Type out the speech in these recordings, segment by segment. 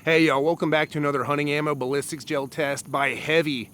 Hey y'all, welcome back to another hunting ammo ballistics gel test by heavy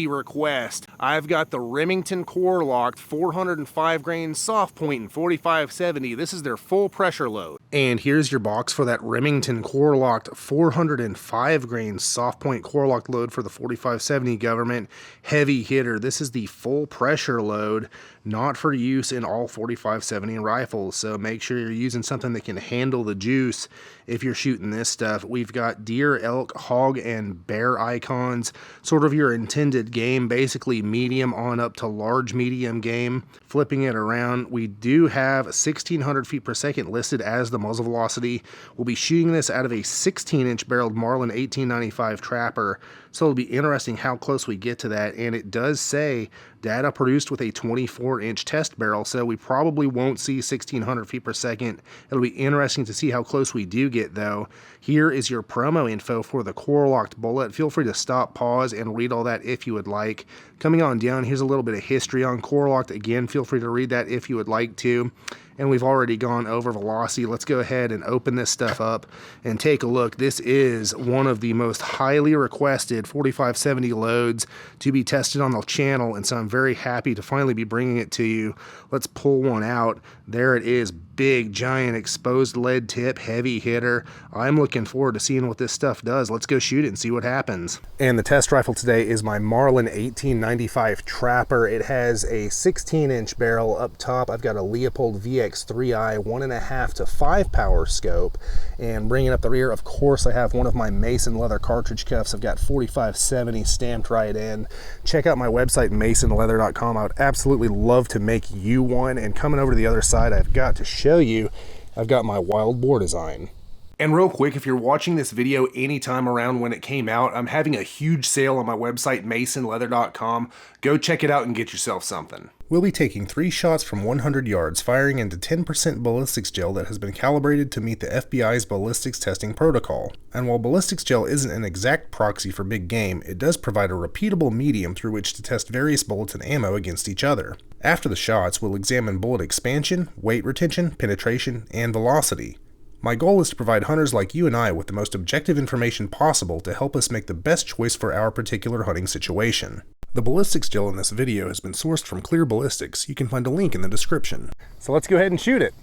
request. I've got the Remington Corelokt 405 grain soft point in 4570. This is their full pressure load. And here's your box for that Remington Corelokt 405 grain soft point Corelokt load for the 4570 Government heavy hitter. This is the full pressure load, not for use in all 4570 rifles. So make sure you're using something that can handle the juice if you're shooting this stuff. We've got deer, elk, hog, and bear icons, sort of your intended game, basically medium on up to large medium game. Flipping it around, we do have 1600 feet per second listed as the muzzle velocity. We'll be shooting this out of a 16-inch barreled Marlin 1895 trapper, so it'll be interesting how close we get to that. And it does say data produced with a 24-inch test barrel, so we probably won't see 1600 feet per second. It'll be interesting to see how close we do get, though. Here is your promo info for the Corelokt bullet. Feel free to stop, pause, and read all that if you would like. Coming on down, here's a little bit of history on Corelokt. Again, feel free to read that if you would like to. And we've already gone over velocity. Let's go ahead and open this stuff up and take a look. This is one of the most highly requested 4570 loads to be tested on the channel, and so I'm very happy to finally be bringing it to you. Let's pull one out. There it is. Big, giant, exposed lead tip, heavy hitter. I'm looking forward to seeing what this stuff does. Let's go shoot it and see what happens. And the test rifle today is my Marlin 1895 Trapper. It has a 16-inch barrel up top. I've got a Leopold VX3i 1.5 to 5 power scope. And bringing up the rear, of course, I have one of my Mason leather cartridge cuffs. I've got 4570 stamped right in. Check out my website, masonleather.com. I would absolutely love to make you one. And coming over to the other side, I've got to show you, I've got my wild boar design. And real quick, if you're watching this video anytime around when it came out, I'm having a huge sale on my website, masonleather.com. Go check it out and get yourself something. We'll be taking 3 shots from 100 yards, firing into 10% ballistics gel that has been calibrated to meet the FBI's ballistics testing protocol. And while ballistics gel isn't an exact proxy for big game, it does provide a repeatable medium through which to test various bullets and ammo against each other. After the shots, we'll examine bullet expansion, weight retention, penetration, and velocity. My goal is to provide hunters like you and I with the most objective information possible to help us make the best choice for our particular hunting situation. The ballistics gel in this video has been sourced from Clear Ballistics. You can find a link in the description. So let's go ahead and shoot it.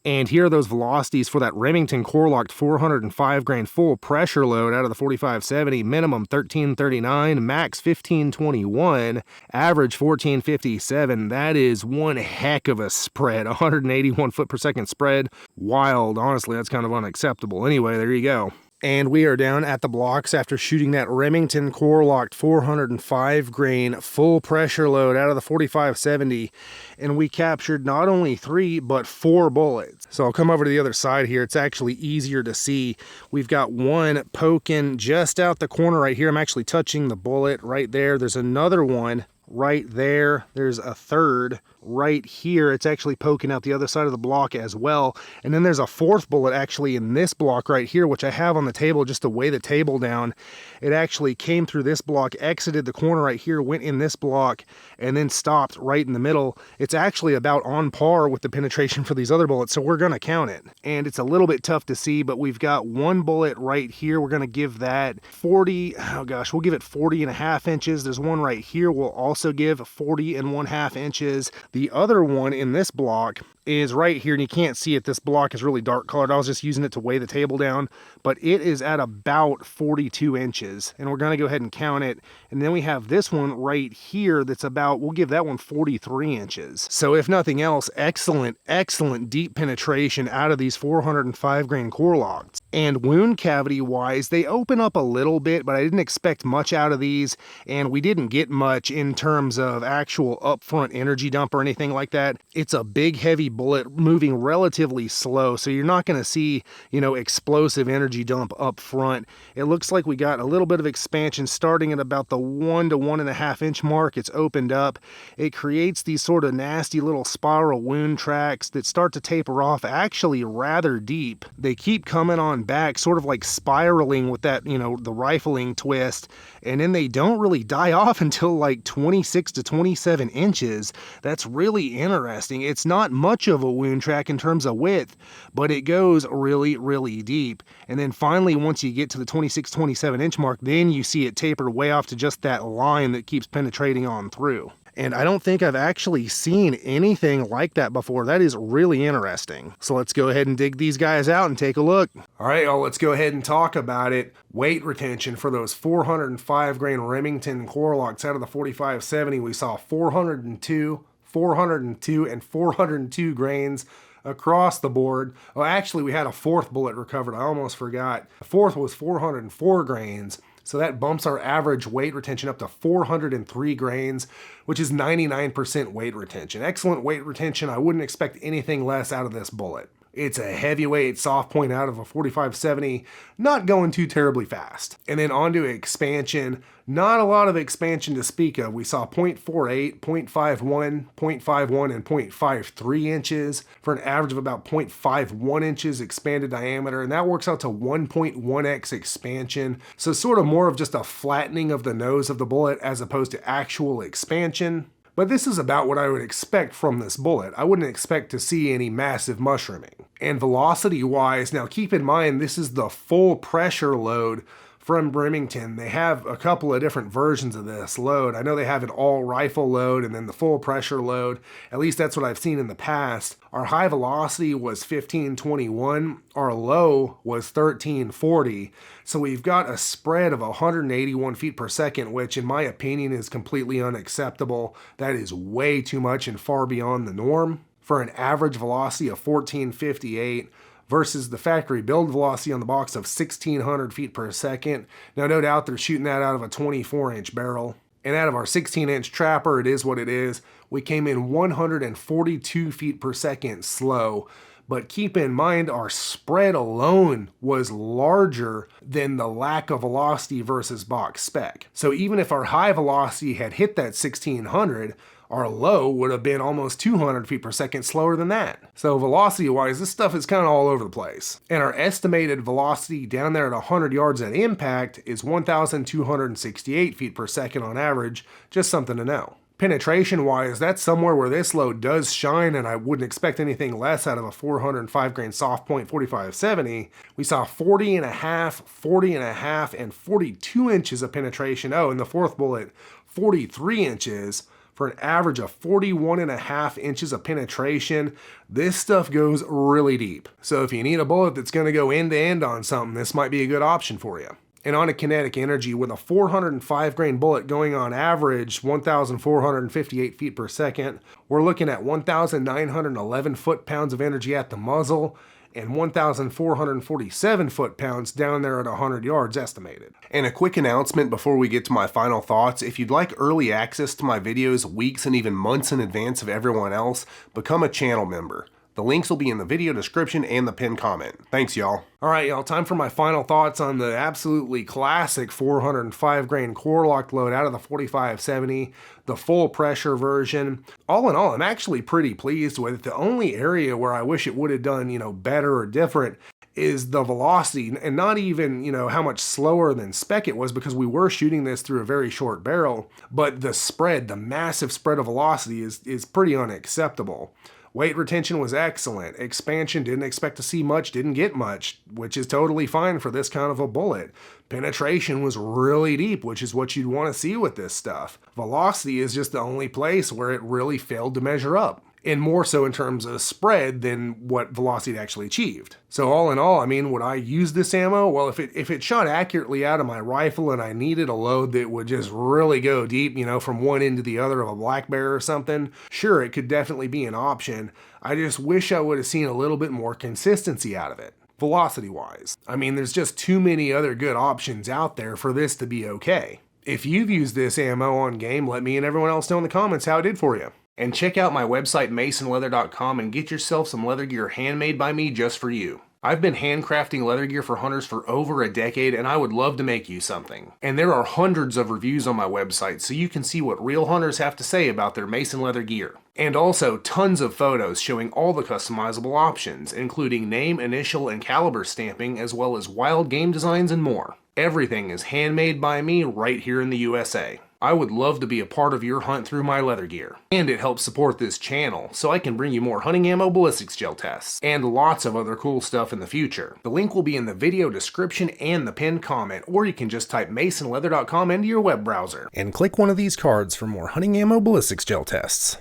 And here are those velocities for that Remington Corelokt 405 grain full pressure load out of the 4570. Minimum 1339, max 1521, average 1457. That is one heck of a spread. 181 foot per second spread. Wild. Honestly, that's kind of unacceptable. Anyway, there you go. And we are down at the blocks after shooting that Remington Corelokt 405 grain full pressure load out of the 4570. And we captured not only 3, but 4 bullets. So I'll come over to the other side here. It's actually easier to see. We've got one poking just out the corner right here. I'm actually touching the bullet right there. There's another one right there. There's a third right here. It's actually poking out the other side of the block as well. And then there's a 4th bullet actually in this block right here, which I have on the table just to weigh the table down. It actually came through this block, exited the corner right here, went in this block, and then stopped right in the middle. It's actually about on par with the penetration for these other bullets, so we're going to count it. And it's a little bit tough to see, but we've got one bullet right here. We're going to give that 40, oh gosh, we'll give it 40.5 inches. There's one right here. We'll also give 40.5 inches. The other one in this block is right here, and you can't see it. This block is really dark colored. I was just using it to weigh the table down, but it is at about 42 inches, and we're going to go ahead and count it. And then we have this one right here that's about, we'll give that one 43 inches. So if nothing else, excellent deep penetration out of these 405 grain Corelokts. And wound cavity wise, they open up a little bit, but I didn't expect much out of these, and we didn't get much in terms of actual upfront energy dump or anything like that. It's a big, heavy bullet moving relatively slow, so you're not going to see, explosive energy dump up front. It looks like we got a little bit of expansion starting at about the 1 to 1.5 inch mark. It's opened up. It creates these sort of nasty little spiral wound tracks that start to taper off actually rather deep. They keep coming on back, sort of like spiraling with that, the rifling twist, and then they don't really die off until like 26 to 27 inches. That's really interesting. It's not much of a wound track in terms of width, but it goes really, really deep. And then finally, once you get to the 26, 27 inch mark, then you see it taper way off to just that line that keeps penetrating on through. And I don't think I've actually seen anything like that before. That is really interesting. So let's go ahead and dig these guys out and take a look. All right, y'all, let's go ahead and talk about it. Weight retention for those 405 grain Remington Corelokt out of the 4570, we saw 402, 402, and 402 grains across the board. Oh, actually, we had a fourth bullet recovered. I almost forgot. The fourth was 404 grains. So that bumps our average weight retention up to 403 grains, which is 99% weight retention. Excellent weight retention. I wouldn't expect anything less out of this bullet. It's a heavyweight soft point out of a 4570, not going too terribly fast. And then onto expansion, not a lot of expansion to speak of. We saw 0.48, 0.51, 0.51, and 0.53 inches for an average of about 0.51 inches expanded diameter, and that works out to 1.1x expansion. So sort of more of just a flattening of the nose of the bullet as opposed to actual expansion. But this is about what I would expect from this bullet. I wouldn't expect to see any massive mushrooming. And velocity-wise, now keep in mind this is the full pressure load from Remington. They have a couple of different versions of this load. I know they have an all rifle load and then the full pressure load. At least that's what I've seen in the past. Our high velocity was 1521. Our low was 1340. So we've got a spread of 181 feet per second, which in my opinion is completely unacceptable. That is way too much and far beyond the norm. For an average velocity of 1458, versus the factory build velocity on the box of 1,600 feet per second. Now, no doubt they're shooting that out of a 24-inch barrel. And out of our 16-inch trapper, it is what it is. We came in 142 feet per second slow. But keep in mind, our spread alone was larger than the lack of velocity versus box spec. So even if our high velocity had hit that 1,600, our low would have been almost 200 feet per second slower than that. So velocity-wise, this stuff is kind of all over the place. And our estimated velocity down there at 100 yards at impact is 1,268 feet per second on average, just something to know. Penetration-wise, that's somewhere where this load does shine, and I wouldn't expect anything less out of a 405 grain soft point 4570. We saw 40 and a half, 40 and a half, and 42 inches of penetration. Oh, and the fourth bullet, 43 inches. For an average of 41.5 inches of penetration. This stuff goes really deep. So if you need a bullet that's going to go end to end on something, this might be a good option for you. And on a kinetic energy, with a 405 grain bullet going on average 1,458 feet per second, we're looking at 1,911 foot-pounds of energy at the muzzle and 1,447 foot-pounds down there at 100 yards estimated. And a quick announcement before we get to my final thoughts. If you'd like early access to my videos weeks and even months in advance of everyone else, become a channel member. The links will be in the video description and the pinned comment. Thanks, y'all. All right, y'all, time for my final thoughts on the absolutely classic 405 grain Corelokt load out of the 4570, the full pressure version. All in all, I'm actually pretty pleased with it. The only area where I wish it would have done, better or different is the velocity, and not even, how much slower than spec it was, because we were shooting this through a very short barrel, but the spread, the massive spread of velocity is pretty unacceptable. Weight retention was excellent. Expansion, didn't expect to see much, didn't get much, which is totally fine for this kind of a bullet. Penetration was really deep, which is what you'd want to see with this stuff. Velocity is just the only place where it really failed to measure up, and more so in terms of spread than what velocity it actually achieved. So all in all, would I use this ammo? Well, if it shot accurately out of my rifle and I needed a load that would just really go deep, from one end to the other of a black bear or something, sure, it could definitely be an option. I just wish I would have seen a little bit more consistency out of it, velocity-wise. There's just too many other good options out there for this to be okay. If you've used this ammo on game, let me and everyone else know in the comments how it did for you. And check out my website masonleather.com and get yourself some leather gear handmade by me just for you. I've been handcrafting leather gear for hunters for over a decade, and I would love to make you something. And there are hundreds of reviews on my website, so you can see what real hunters have to say about their Mason leather gear. And also tons of photos showing all the customizable options, including name, initial, and caliber stamping, as well as wild game designs and more. Everything is handmade by me right here in the USA. I would love to be a part of your hunt through my leather gear. And it helps support this channel, so I can bring you more hunting ammo ballistics gel tests, and lots of other cool stuff in the future. The link will be in the video description and the pinned comment, or you can just type masonleather.com into your web browser, and click one of these cards for more hunting ammo ballistics gel tests.